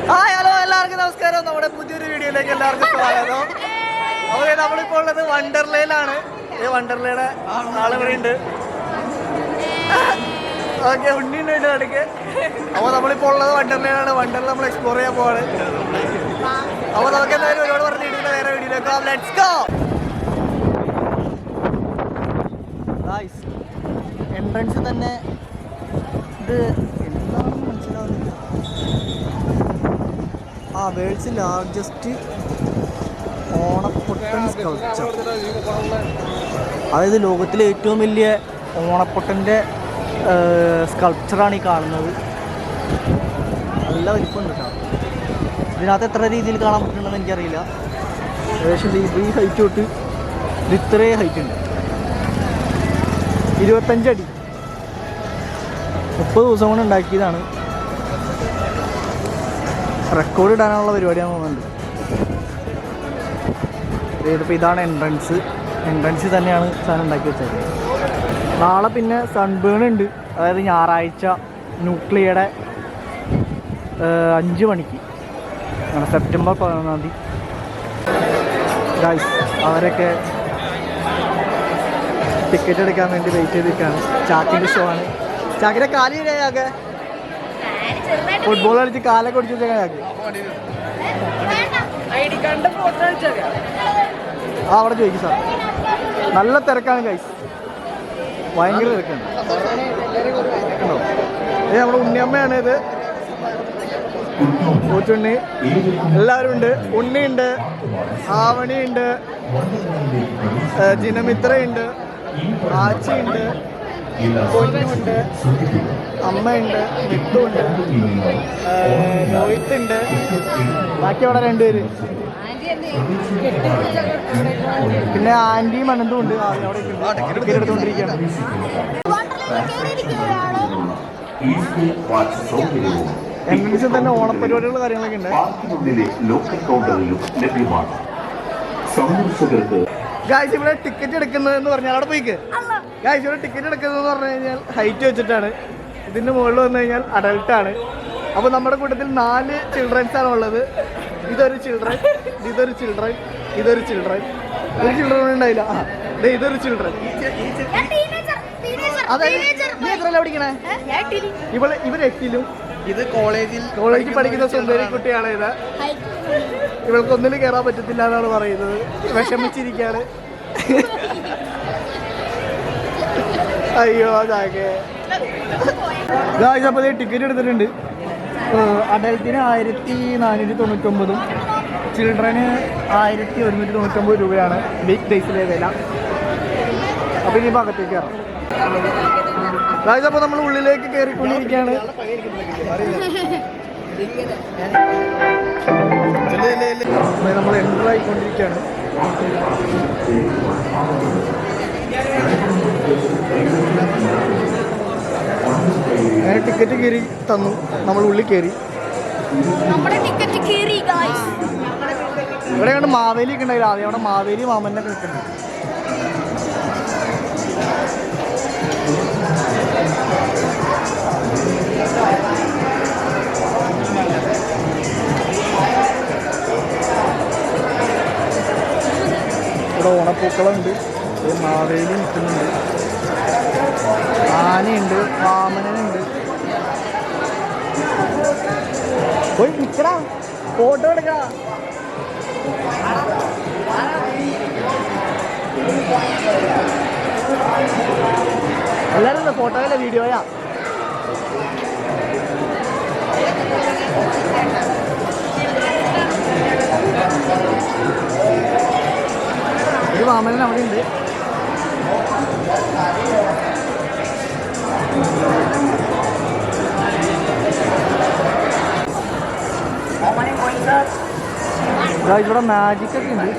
Hi hello എല്ലാവർക്കും നമസ്കാരം. നമ്മുടെ പുതിയൊരു വീഡിയോയിലേക്ക് എല്ലാവർക്കും സ്വാഗതം. അപ്പോൾ നമ്മളിപ്പോൾ ഉള്ളത് വണ്ടർലയിലാണ്. ഈ വണ്ടർലയുടെ ആളിവിടെ ഉണ്ട്. ഓക്കെ, ഉണ്ണിയുണ്ട് ഇടയ്ക്ക്. അപ്പോൾ നമ്മളിപ്പോൾ ഉള്ളത് വണ്ടർലയിലാണ്. വണ്ടർല നമ്മൾ എക്സ്പ്ലോർ ചെയ്യാൻ പോവാണ്. അപ്പോൾ നമുക്ക് എന്തായാലും ഒരുപാട് പറഞ്ഞിട്ടുണ്ട് വേറെ വീഡിയോയിലേക്ക്. Let's go. ഗായ്സ്, എൻട്രൻസ് തന്നെ ഇത് എന്താണെന്ന് മനസ്സിലാവുന്നില്ല. വേൾഡ്സ് ലാർജസ്റ്റ് ഓണപ്പൊട്ടൻ സ്കൾപ്ചർ, അതായത് ലോകത്തിലെ ഏറ്റവും വലിയ ഓണപ്പൊട്ടൻ്റെ സ്കൾപ്ചറാണ് ഈ കാണുന്നത്. നല്ല വലിപ്പമുണ്ട് കേട്ടോ. ഇതിനകത്ത് എത്ര രീതിയിൽ കാണാൻ പറ്റുന്നുണ്ടെന്ന് എനിക്കറിയില്ല. ഏകദേശം ഈ ഹൈറ്റ് തൊട്ട് ഇത് ഇത്രയും ഹൈറ്റ് ഉണ്ട്. 25 അടി. 30 ദിവസം കൊണ്ട് ഉണ്ടാക്കിയതാണ്. റെക്കോർഡ് ഇടാനുള്ള പരിപാടിയാണ് തോന്നുന്നുണ്ട്. ഇതിപ്പോൾ ഇതാണ് എൻട്രൻസ് തന്നെയാണ് സാധനം ഉണ്ടാക്കി വെച്ചത്. നാളെ പിന്നെ സൺബേൺ ഉണ്ട്, അതായത് ഞായറാഴ്ച ന്യൂക്ലിയയുടെ 5 മണിക്ക് സെപ്റ്റംബർ 11-ാം തീയതി. ഗൈസ്, അവരൊക്കെ ടിക്കറ്റ് എടുക്കാൻ വേണ്ടി വെയിറ്റ് ചെയ്തിരിക്കുകയാണ്. ചാക്കിൻ്റെ ഷോ ആണ്. ചാക്കിൻ്റെ കാലിയാകെ ഫുട്ബോൾ കളിച്ച് കാലൊക്കെ ഒടിച്ചു വെച്ചാൽ അവിടെ ചോദിക്കും സാർ. നല്ല തിരക്കാണ് ഗൈസ്, ഭയങ്കര തിരക്കാണ്. നമ്മുടെ ഉണ്ണിയമ്മയാണ് ഇത്. പൂച്ചുണ്ണി എല്ലാവരും ഉണ്ട്. ഉണ്ണിയുണ്ട്, ആവണിയുണ്ട്, ജിനമിത്രയുണ്ട്, ആച്ചിയുണ്ട്, പൊന്നുണ്ട്, അമ്മയുണ്ട്, മിത്തുണ്ട്, ലോഹിത്തുണ്ട്. ബാക്കി അവിടെ 2 പേര്. പിന്നെ ആൻറ്റിയും അനന്തും ഉണ്ട്. അവിടെ ടിക്കറ്റ് എടുത്തുകൊണ്ടിരിക്കുകയാണ്. എൻട്രൻസിൽ തന്നെ ഓണപ്പരിപാടികളും കാര്യങ്ങളൊക്കെ ഉണ്ട്. ഗായ്സ്, ഇവിടെ ടിക്കറ്റ് എടുക്കുന്നതെന്ന് പറഞ്ഞാൽ അവിടെ പോയിക്ക്. ഗായ്സ്, ഇവിടെ ടിക്കറ്റ് എടുക്കുന്നതെന്ന് പറഞ്ഞു കഴിഞ്ഞാൽ ഹൈറ്റ് വെച്ചിട്ടാണ്. ഇതിൻ്റെ മുകളിൽ വന്നു കഴിഞ്ഞാൽ അഡൾട്ടാണ്. അപ്പോൾ നമ്മുടെ കൂട്ടത്തിൽ 4 ചിൽഡ്രൻസാണ് ഉള്ളത്. ഇതൊരു ചിൽഡ്രൻ, ഇതൊരു ചിൽഡ്രൻ, ഇതൊരു ചിൽഡ്രൻ, ഒരു ചിൽഡ്രൻ ഉണ്ടായില്ല. ഇതൊരു ചിൽഡ്രൻ. അതായത് പഠിക്കണേ ഇവർ 8-ലും. ഇത് കോളേജിൽ പഠിക്കുന്ന സുന്ദരി കുട്ടിയാണ്. ഇത് ഇവൾക്കൊന്നിനും കയറാൻ പറ്റത്തില്ല എന്നാണ് പറയുന്നത്. വിഷമിച്ചിരിക്കുകയാണ്. അയ്യോ അതാകെ. അപ്പോൾ ടിക്കറ്റ് എടുത്തിട്ടുണ്ട്. അഡൽട്ടിന് 1499, ചിൽഡ്രന് 1199 രൂപയാണ് വീക്ക് ഡേയ്സിലെ വില. അപ്പോൾ ഇനി ഭാഗത്തേക്ക് കയറാം. അപ്പോൾ നമ്മൾ ഉള്ളിലേക്ക് കയറിക്കൊണ്ടിരിക്കുകയാണ്. നമ്മൾ എൻ്റർ ആയിക്കൊണ്ടിരിക്കുകയാണ്. അങ്ങനെ ടിക്കറ്റ് കയറി തന്നു. നമ്മൾ ഉള്ളിൽ കയറി. ഇവിടെ കണ്ട് മാവേലി ഒക്കെ ഉണ്ടായില്ല. ആദ്യം അവിടെ മാവേലി മാമനൊക്കെ നിൽക്കുന്നുണ്ട്. ഇവിടെ ഓണപ്പൂക്കളുണ്ട്. മാവേലി നിൽക്കുന്നുണ്ട്. ആനയുണ്ട്, വാമനനുണ്ട്. പോയി നിൽക്കടാ, ഫോട്ടോ എടുക്കടാ. എല്ലാവരും ഫോട്ടോയല്ല വീഡിയോയാ. ഒരു വാമനൻ അവിടെ ഉണ്ട്. ഇവിടെ മാജിക് ഒക്കെ ഉണ്ട്.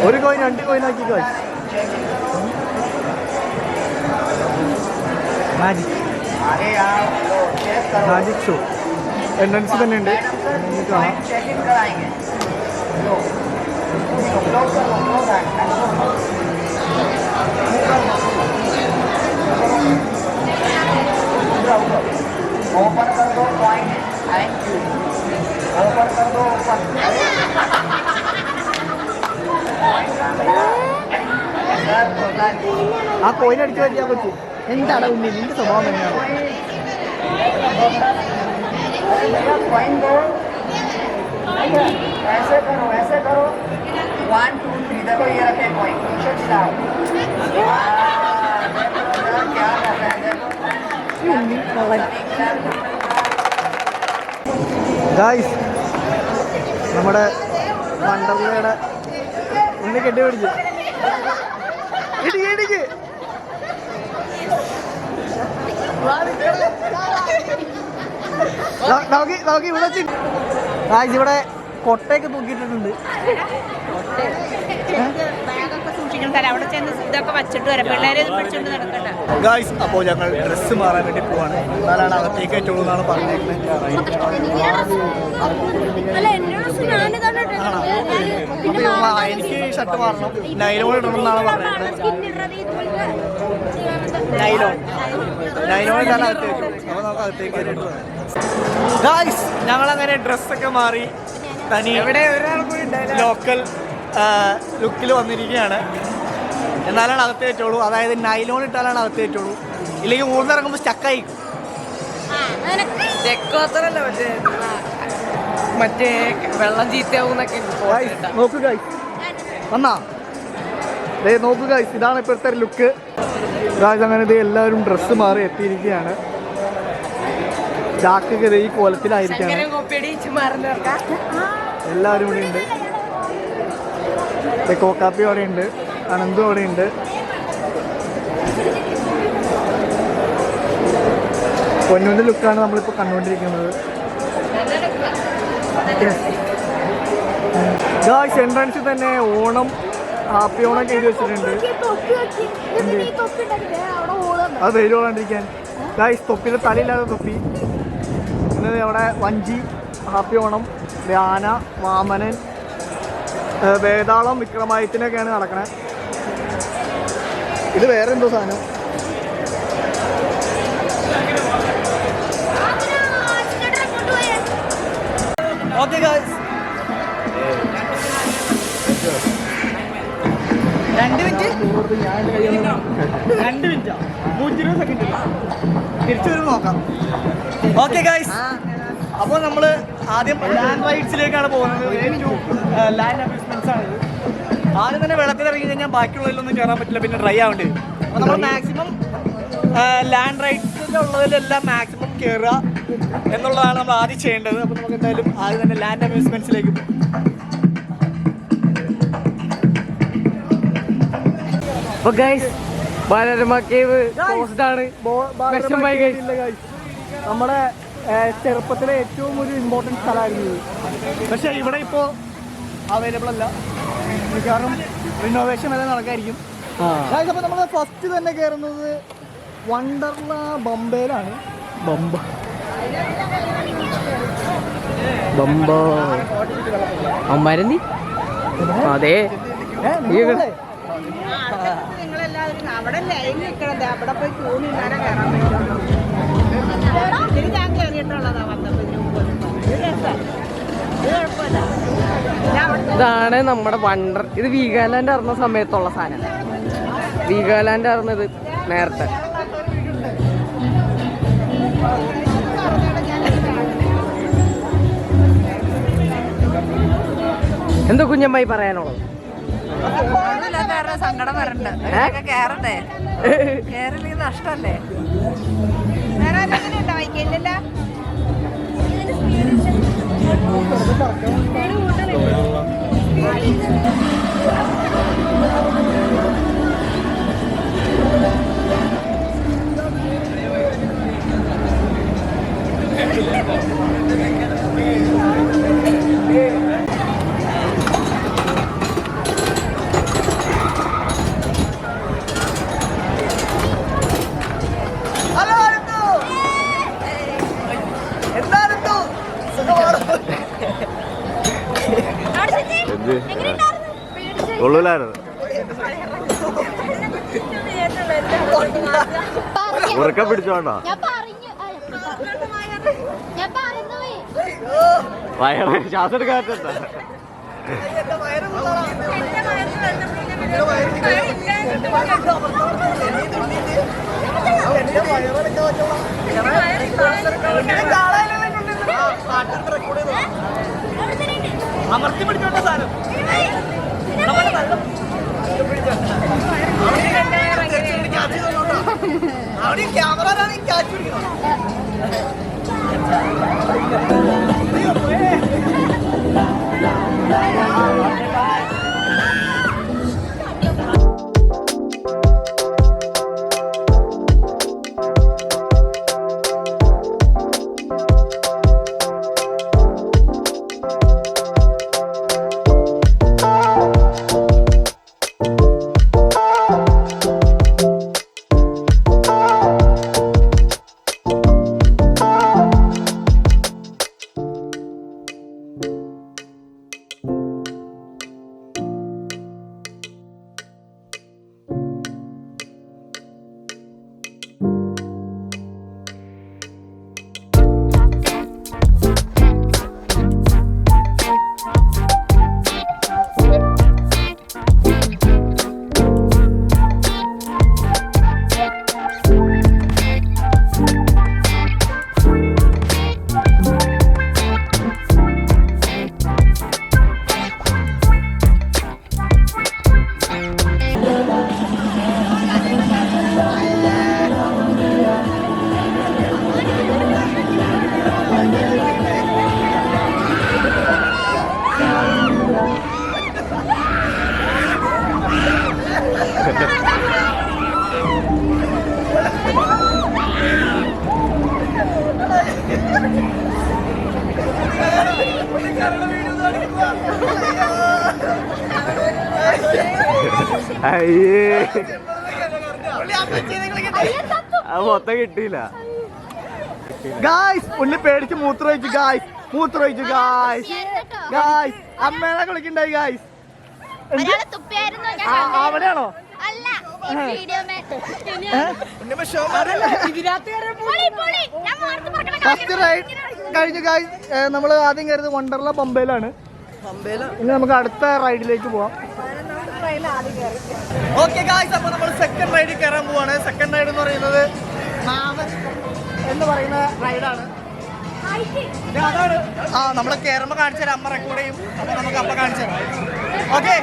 ഒരു കോയിൻ 2 കോയിൻ ആക്കി. magic show. എൻട്രൻസ് തന്നെ ഉണ്ട്. ओपन कर दो पॉइंट थैंक यू ओपन कर दो ओपन ആ കോയിൻ അടിച്ചു പറ്റിയാൽ പറ്റൂ. എന്താണ് ഉണ്ണി നിന്റെ സ്വഭാവം തന്നെയാണ്. पॉइंट दो ऐसे करो 1 2 3 देखो ये रखे पॉइंट पीछे चिल्लाओ क्या कर रहे हैं देखो ഗായ്സ് നമ്മുടെ വണ്ടർലയുടെ ഒന്ന് കെട്ടിപ്പിടിച്ച് ഇടിക്ക് നോക്കി ഇവിടെ ഗായ്സ് ഇവിടെ കൊട്ടയൊക്കെ തൂക്കിയിട്ടുണ്ട്. ഗായ്സ് അപ്പോൾ ഞങ്ങൾ ഡ്രസ്സ് മാറാൻ വേണ്ടി പോവാണ്. എന്നാലാണ് അകത്തേക്ക് ഏറ്റവും എന്നാണ് പറഞ്ഞേക്കുന്നത്. എനിക്ക് ഷർട്ട് മാറണം, നൈലോൺ ഇടണം എന്നാണ് പറഞ്ഞേക്കുന്നത്. നൈലോൺ ഇടാൻ അകത്തേക്ക്. അപ്പോൾ നമുക്ക് അകത്തേക്ക് ഗായ്സ് ഞങ്ങളങ്ങനെ ഡ്രസ്സൊക്കെ മാറി തനി ലോക്കൽ ലുക്കിൽ വന്നിരിക്കുകയാണ്. എന്നാലാണ് അകത്ത് കയറ്റുള്ളൂ. അതായത് നൈലോൺ ഇട്ടാലാണ് അകത്ത് കയറ്റുള്ളൂ. ഇല്ലെങ്കിൽ ഊർന്നിറങ്ങുമ്പോൾ സ്റ്റക്കായി. മറ്റേ വെള്ളം ചീത്തയാവുന്നൊക്കെ നോക്കൂ ഗായ്സ്, വന്നാ നോക്കൂ ഗായ്സ്, ഇതാണ് ഇപ്പോഴത്തെ ലുക്ക്. ഗായ്സ് അങ്ങനെ ഇത് എല്ലാവരും ഡ്രസ്സ് മാറി എത്തിയിരിക്കുകയാണ്. ചാക്കൊക്കെ ഈ കോലത്തിലായിരിക്കാണ്. എല്ലാവരും ഇവിടെ ഉണ്ട്. കോക്കാപ്പി അവിടെ ഉണ്ട്, അനന്തു അവിടെ ഉണ്ട്. പൊന്നൂൻ്റെ ലുക്കാണ് നമ്മളിപ്പോൾ കണ്ടുകൊണ്ടിരിക്കുന്നത്. ഗായ്സ് എൻട്രൻസിൽ തന്നെ ഓണം ഹാപ്പി ഓണം എഴുതി വെച്ചിട്ടുണ്ട്. അത് വെയിൽ കൊള്ളാണ്ടിരിക്കാൻ. ഗായ്സ് തൊപ്പിൻ്റെ തലയില്ലാതെ തൊപ്പി. പിന്നെ അവിടെ വഞ്ചി, ഹാപ്പി ഓണം, ധ്യാന, വാമനൻ, വേതാളം, വിക്രമാദിത്യനൊക്കെയാണ് നടക്കണേ. ഇത് വേറെ എന്തോ സാധനം. ഓക്കെ ഗായ്സ്, 2 മിനിറ്റ് 2 മിനിറ്റാ 120 സെക്കൻഡ് തിരിച്ചു വരും നോക്കാം. ഓക്കെ ഗായ്സ്, അപ്പോൾ നമ്മൾ ആദ്യം ലാൻഡ് റൈഡ്സിലേക്കാണ് പോകുന്നത്. ലാൻഡ് അമ്യൂസ്മെൻറ്റ്സ് ആണിത്. ആദ്യം തന്നെ വെള്ളത്തിൽ ഇറങ്ങി കഴിഞ്ഞാൽ ബാക്കിയുള്ളതിലൊന്നും കയറാൻ പറ്റില്ല, പിന്നെ ഡ്രൈ ആവേണ്ടി വരും. അപ്പോൾ നമ്മൾ മാക്സിമം ലാൻഡ് റൈഡ്സിലുള്ളതിലെല്ലാം മാക്സിമം കയറുക എന്നുള്ളതാണ് നമ്മൾ ആദ്യം ചെയ്യേണ്ടത്. അപ്പോൾ നമുക്ക് എന്തായാലും ആദ്യം തന്നെ ലാൻഡ് അമ്യൂസ്മെൻറ്റ്സിലേക്ക് പോകും. അപ്പോൾ ഗൈസ് ബാലരമ കേവ് ക്ലോസ്ഡ് ആണ്. നമ്മുടെ ചെറുപ്പത്തിലെ ഏറ്റവും ഒരു ഇമ്പോർട്ടൻറ്റ് സ്ഥലമായിരുന്നു. പക്ഷേ ഇവിടെ ഇപ്പോൾ അവൈലബിൾ അല്ല, മിക്കവാറും റിനോവേഷൻ വരെ നടക്കായിരിക്കും. അപ്പോൾ നമ്മൾ ഫസ്റ്റ് തന്നെ കയറുന്നത് വണ്ടർല ബംബയിലാണ്. അമ്മാരെന്തി അതെ നിങ്ങളെല്ലാവരും അവിടെ ലൈൻ നിൽക്കണത്, അവിടെ പോയി ക്യൂ നിന്നാലേ കയറാൻ പറ്റും. ഞാൻ കയറിയിട്ടുള്ളതാ വന്നപ്പോൾ ഇതാണ് നമ്മുടെ വണ്ടർ. ഇത് വീഗാലാൻഡ് ഇറങ്ങുന്ന സമയത്തുള്ള സാധനം. വീഗാലാൻഡ് ഇറങ്ങുന്നത് നേരത്തെ. എന്താ കുഞ്ഞമ്മായി പറയാനുള്ളത്? സങ്കടം വരണ്ട, കേറണ്ടേ, കേരളീയ നഷ്ടല്ലേ. വേറെ ഉണ്ടോ വൈകില്ലല്ലോ. കൊള്ളൂലായിരുന്നു. ഉറക്കം പിടിച്ചോണ്ടോ? വയറ് ശ്വാസം എടുക്കാൻ പറ്റണ്ട. അമർത്തി പിടിച്ചോണ്ട സാധനം അവിടെ ക്യാമറ ക്യാച്ച് പിടിക്കണം. അയ്യേ അത് മൊത്തം കിട്ടിയില്ല. ഗായ്സ് പുള്ളി പേടിച്ച് മൂത്രമൊഴിച്ചു ഗായ്സ്, മൂത്രമൊഴിച്ചു ഗായ്സ്. ഗായ്സ് അമ്മേനെ കളിക്കണ്ടായി ഗായ്സ്. അവിടെയാണോ? ഫസ്റ്റ് റൈഡ് കഴിഞ്ഞു ഗായ്സ്. നമ്മൾ ആദ്യം കയറിയത് വണ്ടർല ബംബയിലാണ്. ഇനി നമുക്ക് അടുത്ത റൈഡിലേക്ക് പോവാം. ഓക്കെ ഗായ്സ്, അപ്പൊ നമ്മൾ സെക്കൻഡ് റൈഡിൽ കയറാൻ പോവാണ്. സെക്കൻഡ് റൈഡ് എന്ന് പറയുന്നത് എന്ന് പറയുന്ന റൈഡാണ്. ആ നമ്മള് കയറുമ്പോ കാണിച്ചു തരാം, അമ്മ റെക്കോർഡ് ചെയ്യും. അപ്പൊ നമുക്ക് അപ്പൊ കാണിച്ചു തരാം. ഓക്കെ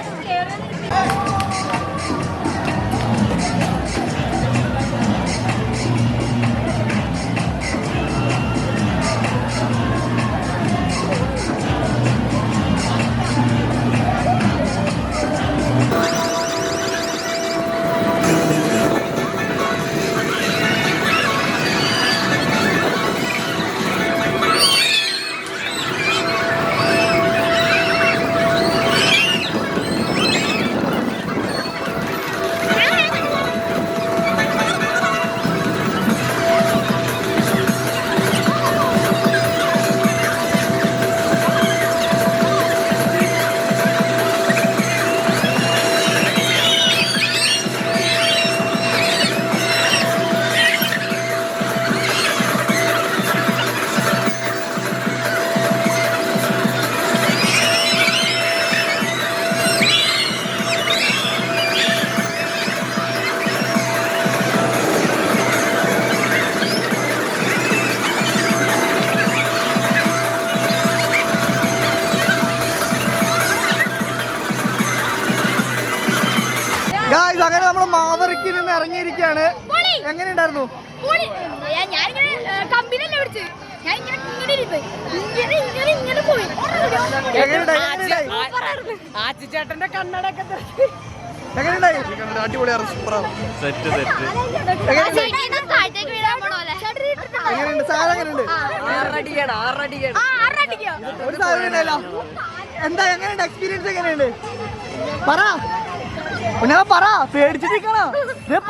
അങ്ങനെ നമ്മൾ മാവറിക്കിൽ നിന്ന് ഇറങ്ങിയിരിക്കുകയാണ്. എങ്ങനെയുണ്ടായിരുന്നു? ആച്ചിച്ചേട്ടന്റെ കണ്ണടൊക്കെ എങ്ങനെയുണ്ടായി? അടിപൊളിയായിരുന്നു, സൂപ്പറാണ്. എങ്ങനെയുണ്ട് സാധനം? എങ്ങനെയുണ്ട്? ഒരു സാധനം ഉണ്ടല്ലോ. എന്താ എങ്ങനെയുണ്ട് എക്സ്പീരിയൻസ്? എങ്ങനെയുണ്ട് പറ, ഉന്നത പറ. പേടിച്ചിട്ടിരിക്കണോ?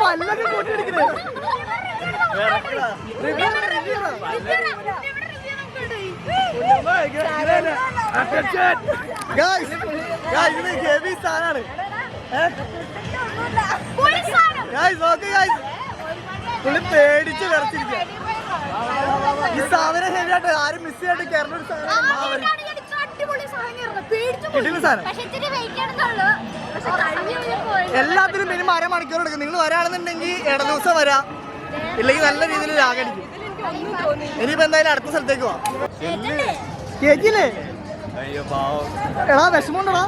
പല്ലൊക്കെ കൂട്ടിയെടുക്കുന്നത്. ഗായ്സ് ഇത് ഹെവി സാധനമാണ്. ഗായ്സ് നോക്ക് ഗായ്സ്, പുള്ളി പേടിച്ച് വിറച്ചിരിക്കുക. ഈ സാധനം ഹെവി ആയിട്ട് ആരും മിസ് ചെയ്യാണ്ട് കയറുന്ന ഒരു സാധനം. എല്ലാത്തിനും മിനിമം അരമണിക്കൂർ എടുക്കും. നിങ്ങൾ വരാണെന്നുണ്ടെങ്കിൽ ഇട ദിവസം വരാം, ഇല്ലെങ്കിൽ നല്ല രീതിയിൽ ലാഗടിക്കും. ഇനിയിപ്പോ എന്തായാലും അടുത്ത സ്ഥലത്തേക്ക് പോവാം. കേക്കില്ലേ എടാ? വിഷമമുണ്ടോടാ?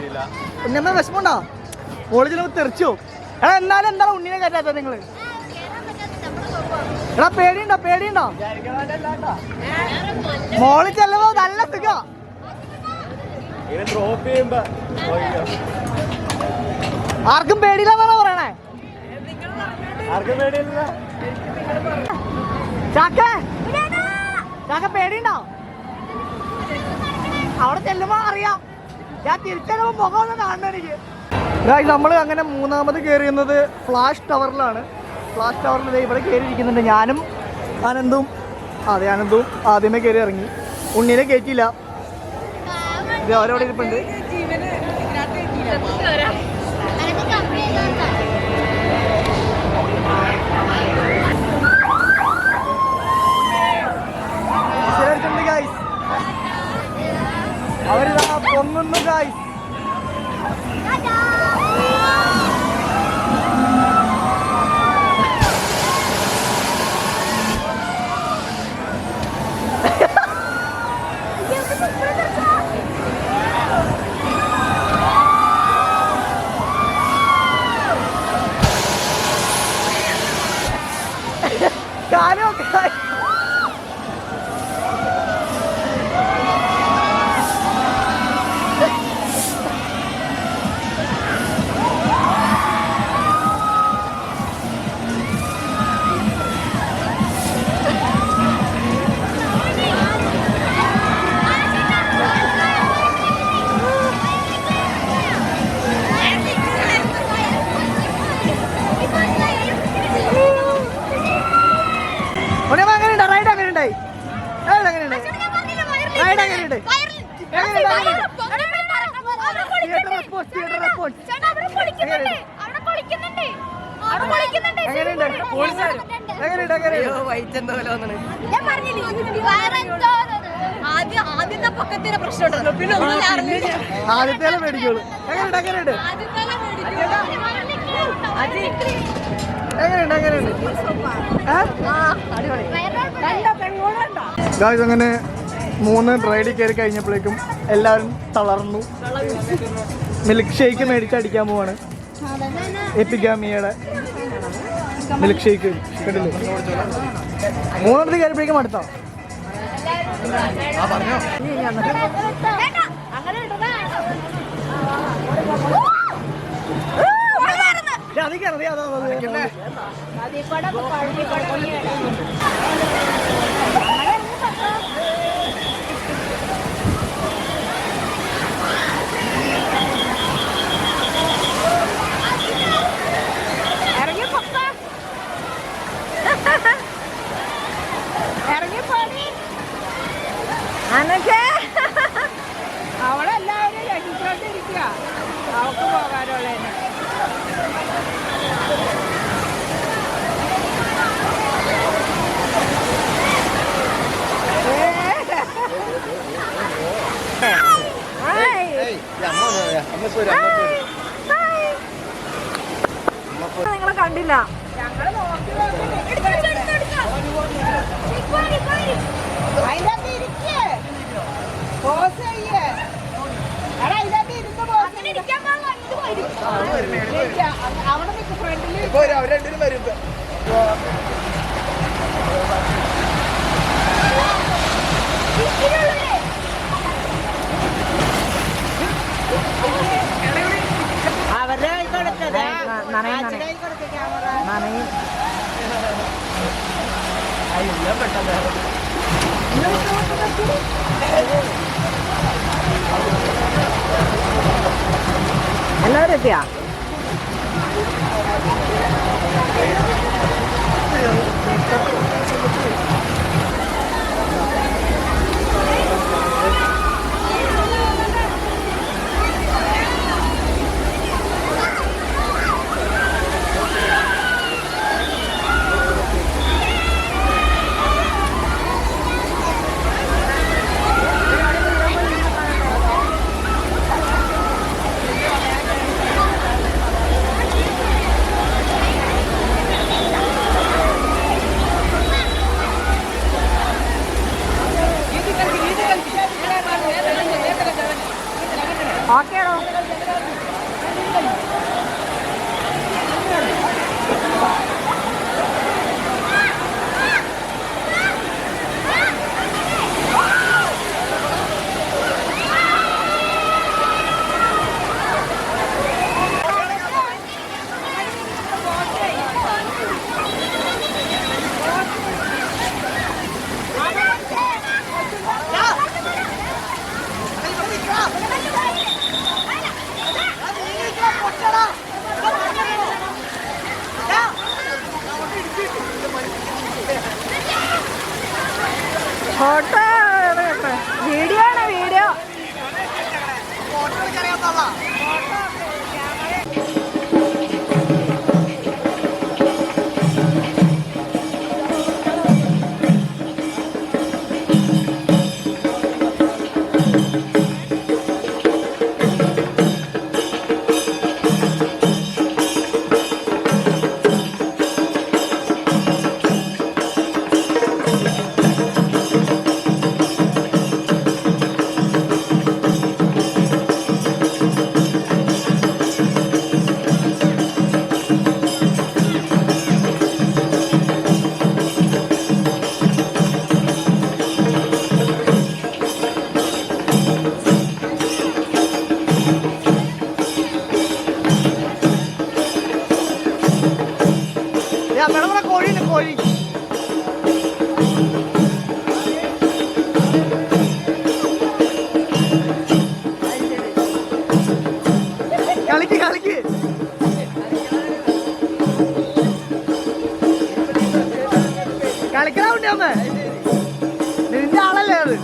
ഉണ്ണിയമ്മ വിഷമമുണ്ടോ? കോളേജിൽ തെറിച്ചോ? എടാ എന്നാലും എന്താണ് ഉണ്ണിനെ കയറ്റാത്തത് നിങ്ങള്? എടാ പേടിയുണ്ടോ? പേടിയുണ്ടോ? മോളിൽ ചെല്ലുമ്പോ നല്ല സുഖ. ആർക്കും പേടിയില്ലെന്നാണോ പറയണേ? ചാക്ക പേടിയുണ്ടോ? അവിടെ ചെല്ലുമ്പോ അറിയാം. ഞാൻ തിരിച്ചെല്ലുമ്പോ മുഖം ഒന്ന് കാണണം എനിക്ക്. നമ്മൾ അങ്ങനെ മൂന്നാമത് കയറിയുന്നത് ഫ്ലാഷ് ടവറിലാണ്. ഫ്ലാഷ് ടവറിൽ ഇവിടെ കയറിയിരിക്കുന്നുണ്ട്. ഞാനും ആനന്ദും. അതെ, ആനന്ദും ആദ്യമേ കയറി ഇറങ്ങി. ഉണ്ണിനെ കയറ്റിയില്ല. ഇത് അവരവിടെ ഇരിപ്പുണ്ട്. അവരിതാ പൊങ്ങുന്നു ഗായ്സ്. കാലോ ആദ്യത്തെ പക്കത്തിന്റെ പ്രശ്നം പിന്നെ ആദ്യത്തെ മേടിക്കോളൂ. എങ്ങനെയുണ്ട്? അങ്ങനെ 3 റൈഡിൽ കയറി കഴിഞ്ഞപ്പോഴേക്കും എല്ലാവരും തളർന്നു. മിൽക്ക് ഷേക്ക് മേടിച്ചടിക്കാൻ പോവാണ്. എപ്പിഗാമിയുടെ മിൽക്ക് ഷേക്ക് കേട്ടില്ലേ? 3 കയറിപ്പോഴേക്കും അടുത്താ. അവിടെ എല്ലാവരും രക്ഷിച്ചോണ്ടിരിക്കുക. അവർക്ക് പോകാനുള്ളതിന് നിങ്ങളെ കണ്ടില്ല. ഞങ്ങള് നോക്കി അതിനകത്ത് ഇരിക്കേ ബോസ് ചെയ്യേ. എടാ ഇതിനകത്ത് ഇരുന്ന് ബോസ് അവിടെ നിൽക്കും ഫ്രണ്ടില്. അവരുടെ കൈ കൊടുത്തത് കൈ കൊടുത്ത ക്യാമറ എല്ലാവരും എത്തിയാ? ഓക്കേടോ. ഫോട്ടോ വീഡിയോ ആണ് വീഡിയോ. കോഴി കളിക്ക് കളിക്ക് കളിക്കണ കുട്ടി അമ്മ നിന്റെ ആളല്ലേ അത്.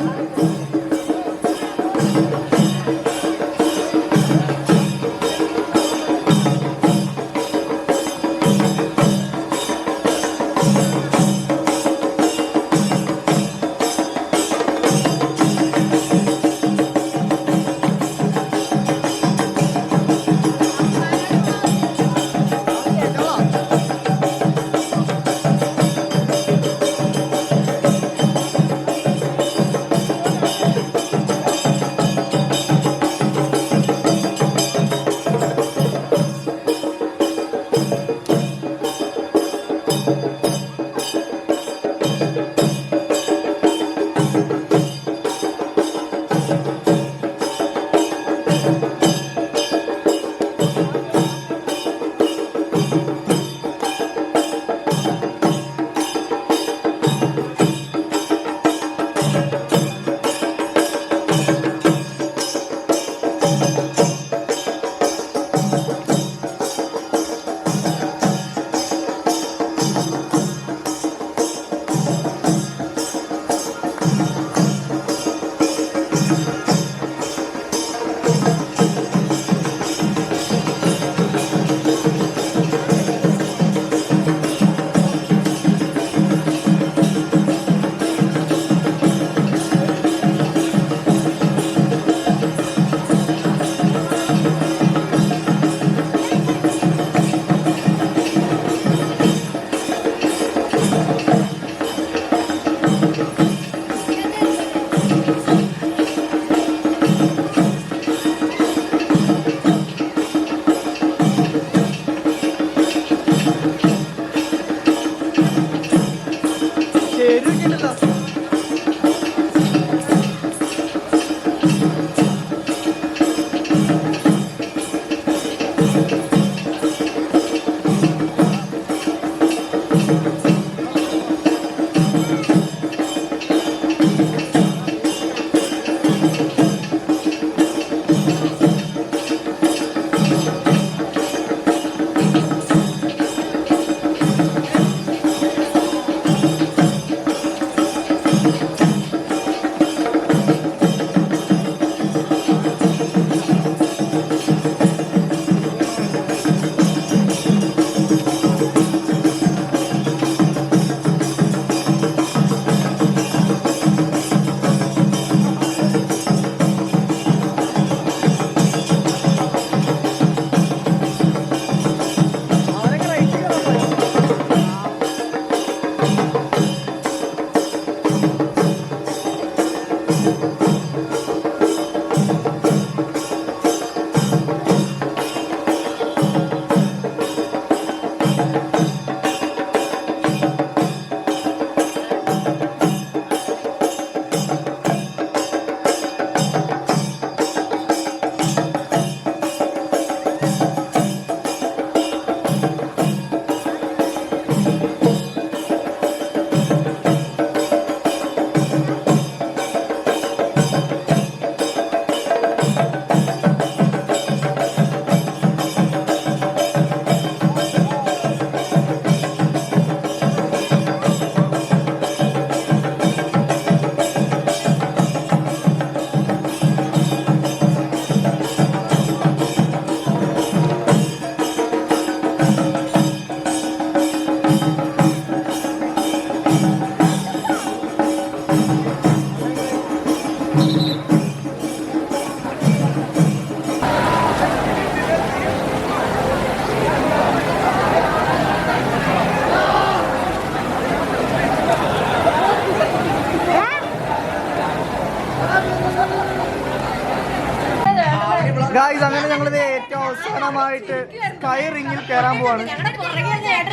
ഗായ്സ് അങ്ങനെ ഞങ്ങളിത് ഏറ്റവും അവസാനമായിട്ട് സ്കൈ റിങ്ങിൽ കയറാൻ പോവാണ്.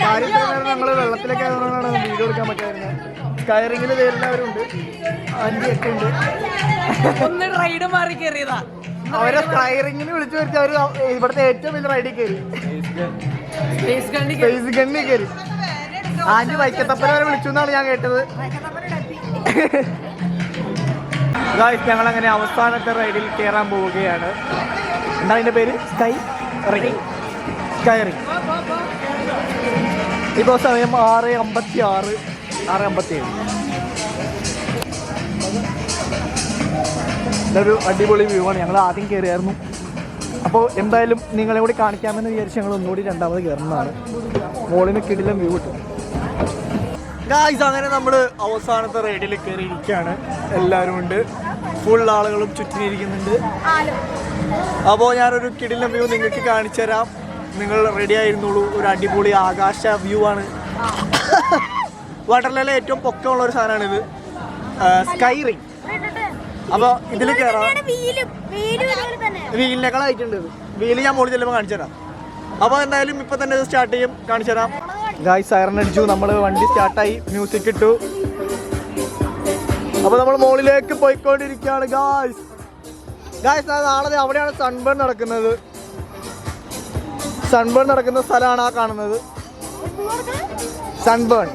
കാര്യത്തിൽ ഞങ്ങൾ വെള്ളത്തിലേക്ക് ആയതുകൊണ്ടാണ് വീഡിയോ എടുക്കാൻ പറ്റായിരുന്നത്. സ്കൈ റിങ്ങിൽ എല്ലാവരും ഉണ്ട്, 5-8 ഉണ്ട്. റൈഡ് മാറി കയറിയതാ. അവരെ സ്കൈ റിങ്ങിന് വിളിച്ചു വരുത്തി അവർ ഇവിടുത്തെ ഏറ്റവും വലിയ റൈഡിൽ കയറി, സ്പേസ് ഗണ്ണിൽ കയറി. ആൻറ്റി വൈക്കത്തപ്പന വരെ വിളിച്ചു എന്നാണ് ഞാൻ കേട്ടത്. ഗായ്സ് ഞങ്ങൾ അങ്ങനെ അവസാനത്തെ റൈഡിൽ കയറാൻ പോവുകയാണ്. എന്താ അതിന്റെ പേര്? Sky ring. Sky ring. ഇപ്പോൾ സമയം 6:56, 6:57. ഇതൊരു അടിപൊളി വ്യൂ ആണ്. ഞങ്ങൾ ആദ്യം കയറിയായിരുന്നു. അപ്പോൾ എന്തായാലും നിങ്ങളെ കൂടി കാണിക്കാമെന്ന് വിചാരിച്ച് ഞങ്ങൾ ഒന്നുകൂടി രണ്ടാമത് കയറുന്നതാണ്. മോളിന് കിടിലം വ്യൂ കിട്ടും. ഗായ്സ് അങ്ങനെ നമ്മൾ അവസാനത്തെ റൈഡിൽ കയറിയിരിക്കുകയാണ്. എല്ലാവരും ഉണ്ട്, ഫുൾ ആളുകളും ചുറ്റിനിരിക്കുന്നുണ്ട്. അപ്പോൾ ഞാനൊരു കിടിലം വ്യൂ നിങ്ങൾക്ക് കാണിച്ചു തരാം. നിങ്ങൾ റെഡി ആയിരുന്നുള്ളൂ. ഒരു അടിപൊളി ആകാശ വ്യൂ ആണ്. വണ്ടർലയിലെ ഏറ്റവും പൊക്കമുള്ള ഒരു സാധനമാണിത്, സ്കൈ റിംഗ്. അപ്പോൾ ഇതിൽ കയറാം. വീലിനേക്കാൾ ആയിട്ടുണ്ട്. വീല് ഞാൻ മുകളിൽ ചെല്ലുമ്പോൾ കാണിച്ചു തരാം. അപ്പോൾ എന്തായാലും ഇപ്പം തന്നെ ഇത് സ്റ്റാർട്ട് ചെയ്യും, കാണിച്ചു തരാം. ഗായ്സ് സൈറൺ അടിച്ചു, നമ്മൾ വണ്ടി സ്റ്റാർട്ടായി, മ്യൂസിക് ഇട്ടു. അപ്പോൾ നമ്മൾ മുകളിലേക്ക് പോയിക്കൊണ്ടിരിക്കുകയാണ്. ഗായ്സ് നാളെ അവിടെയാണ് സൺബേൺ നടക്കുന്നത്. സൺബേൺ നടക്കുന്ന സ്ഥലമാണ് ആ കാണുന്നത്. സൺബേൺ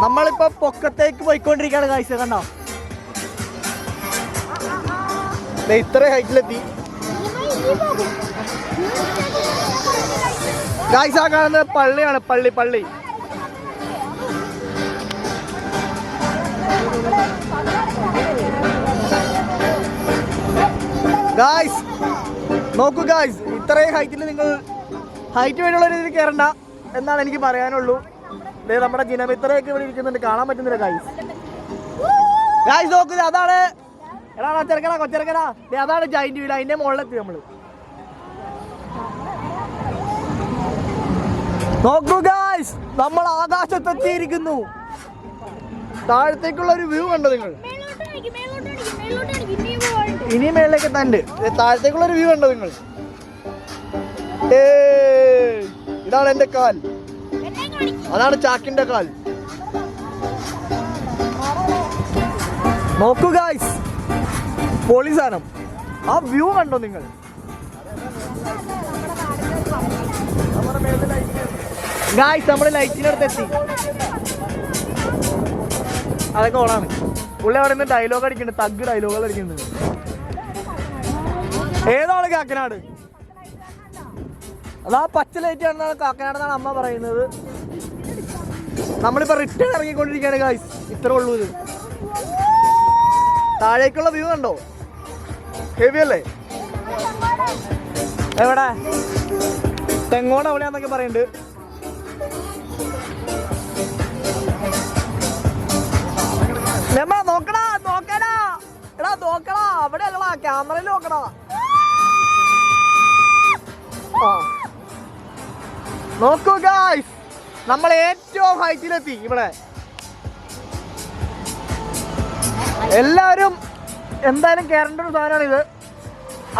നമ്മളിപ്പോ പൊക്കത്തേക്ക് പോയിക്കൊണ്ടിരിക്കുകയാണ്. ഗായ്സ് കണ്ടോ, ഇത്ര ഹൈറ്റിലെത്തി. ഗായ്സ് ആ കാണുന്നത് പള്ളിയാണ്, പള്ളി. ഗായ്സ് നോക്കൂ ഗായ്സ്, ഇത്രയും ഹൈറ്റിൽ നിങ്ങൾ ഹൈറ്റ് വേണ്ടിയുള്ള രീതിയിൽ കയറണ്ട എന്നാണ് എനിക്ക് പറയാനുള്ളൂ. നമ്മുടെ ജിനമിത്രയൊക്കെ ഇവിടെ ഇരിക്കുന്നുണ്ട്, കാണാൻ പറ്റുന്നില്ല. ഗായ്സ് നോക്കുക, അതാണ് കൊച്ചിറക്കടാ, അതാണ് ജൈന്റ് വീൽ. അതിന്റെ മുകളിലെത്തി നമ്മള്. നോക്കൂ ഗായ്സ്, നമ്മൾ ആകാശത്തെത്തിയിരിക്കുന്നു. താഴത്തേക്കുള്ള ഒരു വ്യൂ കണ്ടോ നിങ്ങൾ? ഇനി മേളിലേക്ക് തന്നെ താഴത്തേക്കുള്ള ഒരു വ്യൂ കണ്ടോ നിങ്ങൾ? ഇതാണ് എന്റെ കാൽ, അതാണ് ചാക്കിന്റെ കാൽ. നോക്കൂ ഗായ്സ്, പൊളി സാധനം. ആ വ്യൂ കണ്ടോ നിങ്ങൾ? ഗായ്സ് നമ്മൾ ലൈറ്റിനടുത്ത് എത്തി. അതൊക്കെ ഓണാണ്. പുള്ളി അവിടെ നിന്ന് ഡയലോഗ് അടിക്കുന്നുണ്ട്, തഗ് ഡയലോഗുകൾ അടിക്കുന്നുണ്ട്. ഏതാണ് കാക്കനാട്? അതാ പച്ച ലൈറ്റ് ആണെന്നാണ് കാക്കനാടെന്നാണ് അമ്മ പറയുന്നത്. നമ്മളിപ്പോ റിട്ടേൺ ഇറങ്ങിക്കൊണ്ടിരിക്കുകയാണ് ഗായ്സ്. ഇത്ര ഉള്ളൂ ഇത്. താഴേക്കുള്ള വ്യൂ കണ്ടോ? ഹെവി അല്ലേ? എവിടെ തെങ്ങോട് എവിടെയാന്നൊക്കെ പറയുന്നുണ്ട്. നോക്കടാ എടാ, നോക്കടാ, അവിടെ അല്ലടാ, ക്യാമറയിൽ നോക്കടാ. നോക്കൂ ഗായ്സ്, നമ്മൾ ഏറ്റവും ഹൈറ്റിലെത്തി. ഇവിടെ എല്ലാവരും എന്തായാലും കയറേണ്ട ഒരു സാധനമാണിത്.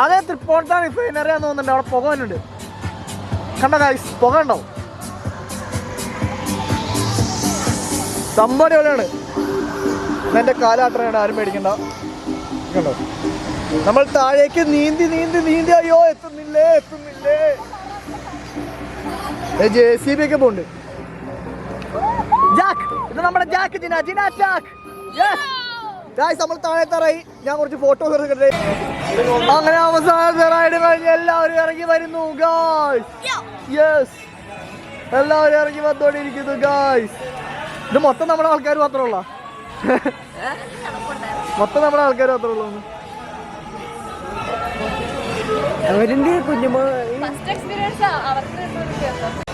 അതേ തൃപ്പൂണിത്തുറ റിഫൈനറി ആണെന്ന് തോന്നുന്നുണ്ട്. അവിടെ പുക വന്നുണ്ട്, കണ്ടോ ഗായ്സ്? പുക ഉണ്ടോ? സംഭവം എവിടെയാണ്? എന്റെ കാലാട്ടനാണ്, ആരും പേടിക്കണ്ട. കണ്ടോ, നമ്മൾ താഴേക്ക് നീന്തി. അയ്യോ, എത്തുന്നില്ലേ. JCB ഒക്കെ പോണ്ട്. ജാക്ക്, ഇത് നമ്മുടെ ജാക്ക്, ജിന ജാക്ക്. ഗായ്സ് നമ്മൾ താഴെത്തറായി. ഞാൻ കുറച്ച് ഫോട്ടോസ് എടുക്കട്ടെ. അങ്ങനെ അവസാനത്തെ റൈഡ് കഴിഞ്ഞ് എല്ലാവരും ഇറങ്ങി വരുന്നു ഗായ്സ്. യെസ്, എല്ലാവരും ഇറങ്ങി വന്നോണ്ടിരിക്കുന്നു ഗായ്സ്. ഇത് മൊത്തം നമ്മുടെ ആൾക്കാർ മാത്രമുള്ള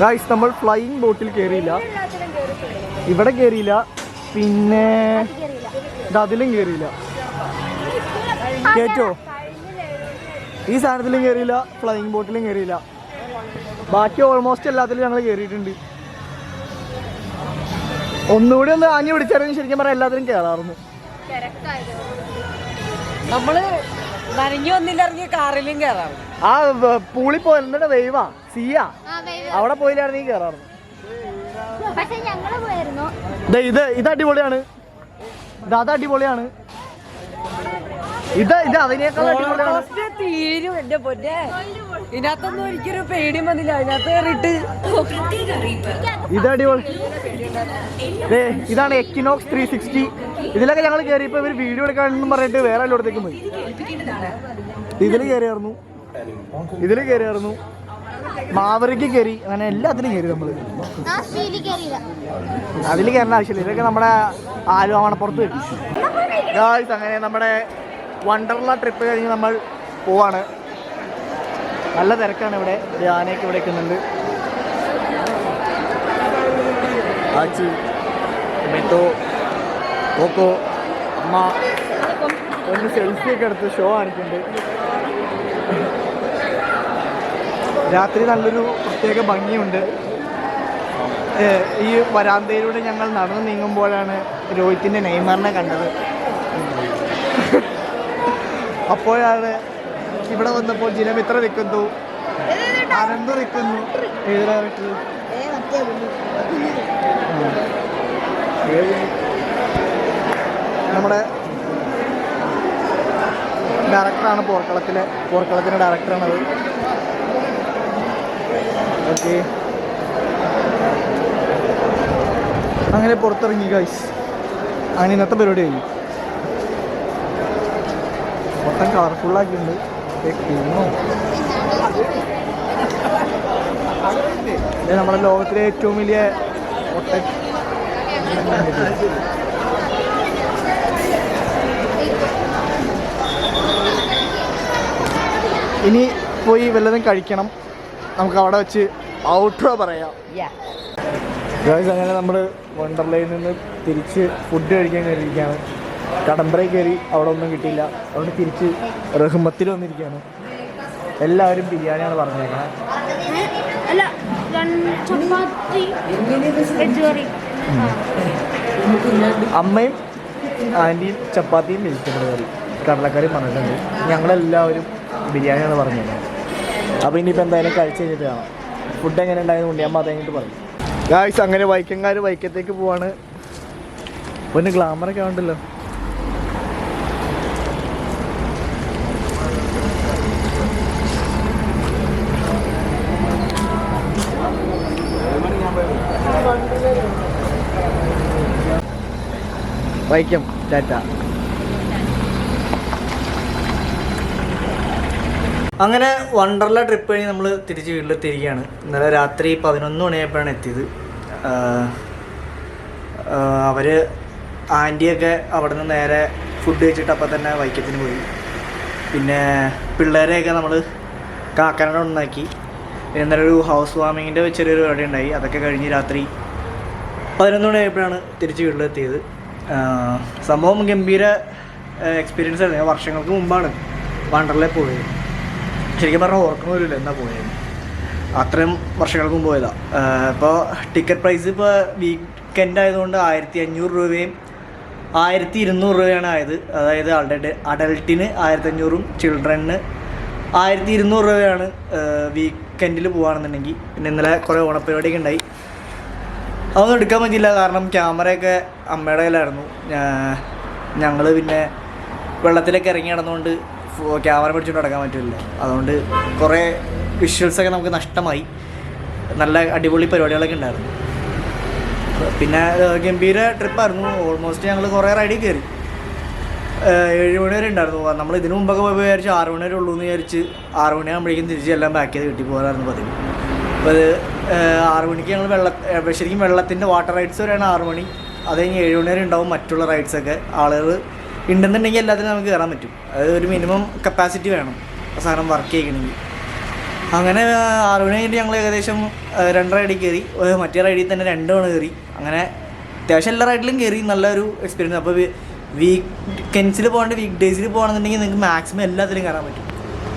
ഗായ്സ് നമ്മൾ ഫ്ലൈയിങ് ബോട്ടിൽ കയറിയില്ല, ഇവിടെ കയറിയില്ല, പിന്നെ അതിലും കയറിയില്ല. കേറ്റോ? ഈ സാധനത്തിലും കയറിയില്ല, ഫ്ലൈയിങ് ബോട്ടിലും കയറിയില്ല. ബാക്കി ഓൾമോസ്റ്റ് എല്ലാത്തിലും ഞങ്ങൾ കയറിയിട്ടുണ്ട്. ഒന്നുകൂടി ഒന്ന് ആഞ്ഞു പിടിച്ചായിരുന്നു ശരിക്കും പറഞ്ഞാൽ എല്ലാത്തിനും കയറാറുന്നു. നമ്മള് നനഞ്ഞു വന്നില്ലായിരുന്നെങ്കിൽ കാറിലും കയറാറ്. ആ പൂളി പോയിരുന്നിട്ട് വെയ്വാ സിയാ അവിടെ പോയില്ലായിരുന്നെങ്കിൽ കയറാറുണ്ട്. പക്ഷെ ഞങ്ങള് പോയിരുന്നു. ഇത് അടിപൊളിയാണ്. അത് അടിപൊളിയാണ്. ഇത് അതിനേക്കാൾ അടിപൊളിയാണ്. തീരും എന്റെ പൊന്നെ. ഇതിനകത്തൊന്നും ഒരിക്കലും പേടിയും വന്നില്ല. അതിനകത്ത് കയറിയിട്ട് ഇത് അടിപൊളി. ഇതാണ് എക്വിനോക്സ് 360. ഇതിലൊക്കെ ഞങ്ങൾ കയറിയപ്പോ ഇവർ വീഡിയോ എടുക്കാനെന്നും പറഞ്ഞിട്ട് വേറെ എല്ലായിടത്തേക്കും പോയി. ഇതിൽ കയറിയായിരുന്നു മാവറിക്ക് കയറി. അങ്ങനെ എല്ലാത്തിനും കയറി നമ്മള്. അതിൽ കയറേണ്ട ആവശ്യമില്ല. ഇതൊക്കെ നമ്മുടെ ആലുവാമണപ്പുറത്ത് കയറി. അങ്ങനെ നമ്മുടെ വണ്ടർല ട്രിപ്പ് കഴിഞ്ഞ് നമ്മൾ പോവാണ്. നല്ല തിരക്കാണ് ഇവിടെ. ആനയൊക്കെ ഇവിടെ നിൽക്കുന്നുണ്ട്. ആച്ചി മെട്ടോ കോക്കോ അമ്മ ഒന്ന് സെൽഫിയൊക്കെ എടുത്ത് ഷോ കാണിക്കുന്നുണ്ട്. രാത്രി നല്ലൊരു പ്രത്യേക ഭംഗിയുണ്ട്. ഈ വരാന്തയിലൂടെ ഞങ്ങൾ നടന്നു നീങ്ങുമ്പോഴാണ് രോഹിത്തിൻ്റെ നെയ്മറിനെ കണ്ടത്. അപ്പോഴാണ് ഇവിടെ വന്നപ്പോൾ ജിനമിത്ര നിൽക്കുന്നു, അനന്ത് നിൽക്കുന്നു. നമ്മുടെ ഡയറക്ടറാണ് പോർക്കളത്തിൻ്റെ ഡയറക്ടറാണത്. ഓക്കെ, അങ്ങനെ പുറത്തിറങ്ങി ഗൈസ്. അങ്ങനെ ഇന്നത്തെ പരിപാടി കഴിഞ്ഞു. മൊത്തം കളർഫുള്ളാക്കിയിട്ടുണ്ട്. നമ്മുടെ ലോകത്തിലെ ഏറ്റവും വലിയ ഒട്ടൻ. ഇനി പോയി വല്ലതും കഴിക്കണം. നമുക്ക് അവിടെ വെച്ച് ഔട്ട്രോ പറയാം. ഗൈസ്, അങ്ങനെ നമ്മൾ വണ്ടർലയിൽ നിന്ന് തിരിച്ച് ഫുഡ് കഴിക്കാൻ കയറിയിരിക്കുകയാണ്. കടമ്പറയിൽ കയറി, അവിടെ ഒന്നും കിട്ടിയില്ല. അതുകൊണ്ട് തിരിച്ച് റഹ്മത്തിൽ വന്നിരിക്കുകയാണ്. എല്ലാവരും ബിരിയാണിയാണ് പറഞ്ഞേക്കുന്നത്. അമ്മയും ആൻറ്റിയും ചപ്പാത്തിയും വെജിറ്റബിൾ കറി കടലക്കറി പറഞ്ഞിട്ടുണ്ട്. ഞങ്ങളെല്ലാവരും ബിരിയാണിയാണ് പറഞ്ഞത്. അപ്പോൾ ഇനിയിപ്പോൾ എന്തായാലും കഴിച്ച് കഴിഞ്ഞിട്ട് കാണാം. ഫുഡ് എങ്ങനെ ഉണ്ടായത് കൊണ്ട് അമ്മ അത് കഴിഞ്ഞിട്ട് പറഞ്ഞു. ഗായ്സ്, അങ്ങനെ വൈക്കംകാർ വൈക്കത്തേക്ക് പോവാണ്. പിന്നെ ഗ്ലാമറൊക്കെ ഉണ്ടല്ലോ. വൈക്കം ടാറ്റ. അങ്ങനെ വണ്ടർല ട്രിപ്പ് കഴിഞ്ഞ് നമ്മൾ തിരിച്ച് വീട്ടിലെത്തിയിരിക്കുകയാണ്. ഇന്നലെ രാത്രി 11 മണിയായപ്പോഴാണ് എത്തിയത്. അവർ ആൻറ്റിയൊക്കെ അവിടെ നിന്ന് നേരെ ഫുഡ് കഴിച്ചിട്ട് അപ്പം തന്നെ വൈക്കത്തിന് പോയി. പിന്നെ പിള്ളേരെയൊക്കെ നമ്മൾ കാക്കനാട് ഒന്നാക്കി. ഇന്നലെ ഒരു ഹൗസ് വാമിങ്ങിൻ്റെ ചെറിയൊരു പരിപാടി ഉണ്ടായി. അതൊക്കെ കഴിഞ്ഞ് രാത്രി 11 മണിയായപ്പോഴാണ് തിരിച്ച് വീട്ടിലെത്തിയത്. സംഭവം ഗംഭീര എക്സ്പീരിയൻസ് ആയിരുന്നു. വർഷങ്ങൾക്ക് മുമ്പാണ് വണ്ടർലയിൽ പോയത്. ശരിക്കും പറഞ്ഞാൽ ഓർക്കണമില്ല എന്നാ പോയത്. അത്രയും വർഷങ്ങൾക്ക് മുമ്പ് പോയതാണ്. ഇപ്പോൾ ടിക്കറ്റ് പ്രൈസ് ഇപ്പോൾ വീക്കെൻഡ് ആയതുകൊണ്ട് 1500 രൂപയും 1200 രൂപയാണ് ആയത്. അതായത് അഡൽട്ടിന് 1500ഉം ചിൽഡ്രന് 1200 രൂപയാണ് വീക്കെൻഡിൽ പോകുകയാണെന്നുണ്ടെങ്കിൽ. പിന്നെ ഇന്നലെ കുറേ ഓണപ്പരിപാടിയൊക്കെ ഉണ്ടായി. അതൊന്നും എടുക്കാൻ പറ്റില്ല, കാരണം ക്യാമറയൊക്കെ അമ്മയുടെ കയ്യിലായിരുന്നു. ഞങ്ങൾ പിന്നെ വെള്ളത്തിലൊക്കെ ഇറങ്ങി നടന്നുകൊണ്ട് ക്യാമറ പിടിച്ചുകൊണ്ട് നടക്കാൻ പറ്റില്ല. അതുകൊണ്ട് കുറേ വിഷ്വൽസൊക്കെ നമുക്ക് നഷ്ടമായി. നല്ല അടിപൊളി പരിപാടികളൊക്കെ ഉണ്ടായിരുന്നു. പിന്നെ ഗംഭീര ട്രിപ്പായിരുന്നു. ഓൾമോസ്റ്റ് ഞങ്ങൾ കുറേ റൈഡിൽ കയറി. 7 മണി വരെ ഉണ്ടായിരുന്നു. നമ്മൾ ഇതിനു മുമ്പൊക്കെ പോയി വിചാരിച്ച് 6 മണി വരെ ഉള്ളൂ എന്ന് വിചാരിച്ച് 6 മണിയാകുമ്പോഴേക്കും തിരിച്ച് എല്ലാം പാക്ക് ചെയ്ത് കിട്ടി പോകാനായിരുന്നു പതിവ്. അപ്പോൾ അത് 6 മണിക്ക് ഞങ്ങൾ ശരിക്കും വെള്ളത്തിൻ്റെ വാട്ടർ റൈഡ്സ് വരെയാണ് 6 മണി. അത് കഴിഞ്ഞ് 7 മണി വരെ ഉണ്ടാവും മറ്റുള്ള റൈഡ്സൊക്കെ. ആളുകൾ ഉണ്ടെന്നുണ്ടെങ്കിൽ എല്ലാത്തിനും നമുക്ക് കയറാൻ പറ്റും. അത് ഒരു മിനിമം കപ്പാസിറ്റി വേണം സാധനം വർക്ക് ചെയ്യണമെങ്കിൽ. അങ്ങനെ 6 മണി കഴിഞ്ഞിട്ട് ഞങ്ങൾ ഏകദേശം 2 റൈഡിൽ കയറി. മറ്റേ റൈഡിൽ തന്നെ 2 തവണ കയറി. അങ്ങനെ അത്യാവശ്യം എല്ലാ റൈഡിലും കയറി. നല്ലൊരു എക്സ്പീരിയൻസ്. അപ്പോൾ വീക്കെൻഡ്സിൽ പോകാണ്ട് വീക്ക് ഡേയ്സിൽ പോകുകയാണെന്നുണ്ടെങ്കിൽ നിങ്ങൾക്ക് മാക്സിമം എല്ലാത്തിലും കയറാൻ പറ്റും.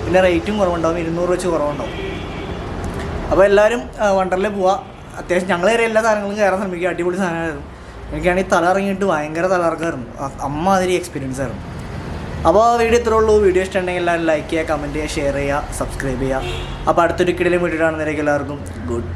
പിന്നെ റേറ്റും കുറവുണ്ടാവും, 200 വെച്ച് കുറവുണ്ടാവും. അപ്പോൾ എല്ലാവരും വണ്ടർലയിൽ പോവുക. അത്യാവശ്യം ഞങ്ങൾ കയറിയ എല്ലാ സാധനങ്ങളും കയറാൻ ശ്രമിക്കുക. അടിപൊളി സാധനമായിരുന്നു. എനിക്കാണെങ്കിൽ തല ഇറങ്ങിയിട്ട് ഭയങ്കര തലകറക്കമായിരുന്നു. അമ്മാതിരി എക്സ്പീരിയൻസ് ആയിരുന്നു. അപ്പോൾ വീഡിയോ ഇത്രേ ഉള്ളൂ. വീഡിയോ ഇഷ്ടമുണ്ടെങ്കിൽ എല്ലാവരും ലൈക്ക് ചെയ്യുക, കമൻറ്റ് ചെയ്യുക, ഷെയർ ചെയ്യുക, സബ്സ്ക്രൈബ് ചെയ്യുക. അപ്പോൾ അടുത്തൊരു കിടിലം വീഡിയോ കാണുന്നവരേക്ക് എല്ലാവർക്കും ഗുഡ്